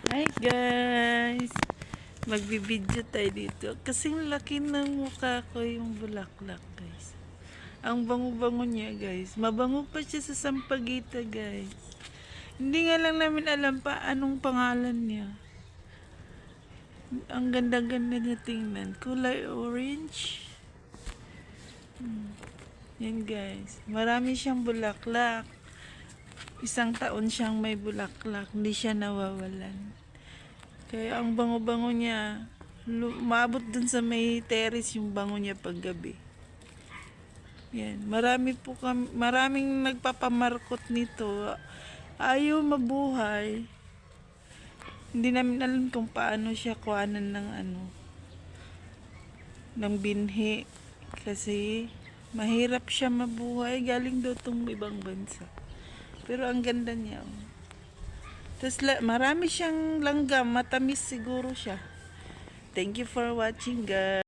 Hi guys! Magbibideo tayo dito. Kasing laki ng mukha ko yung bulaklak guys. Ang bango-bango niya guys. Mabango pa siya sa sampagita guys. Hindi nga lang namin alam pa anong pangalan niya. Ang ganda-ganda niya tingnan. Kulay orange. Yan guys. Marami siyang bulaklak. Isang taon siyang may bulaklak. Hindi siya nawawalan. Kaya ang bango-bango niya, maabot dun sa may terrace yung bango niya paggabi. Yan, maraming nagpapamarkot nito. Ayaw mabuhay. Hindi namin alam kung paano siya kuhanan ng binhi. Kasi mahirap siya mabuhay. Galing daw tong ibang bansa. Pero ang ganda niya. Tapos marami siyang langgam, matamis siguro siya. Thank you for watching guys.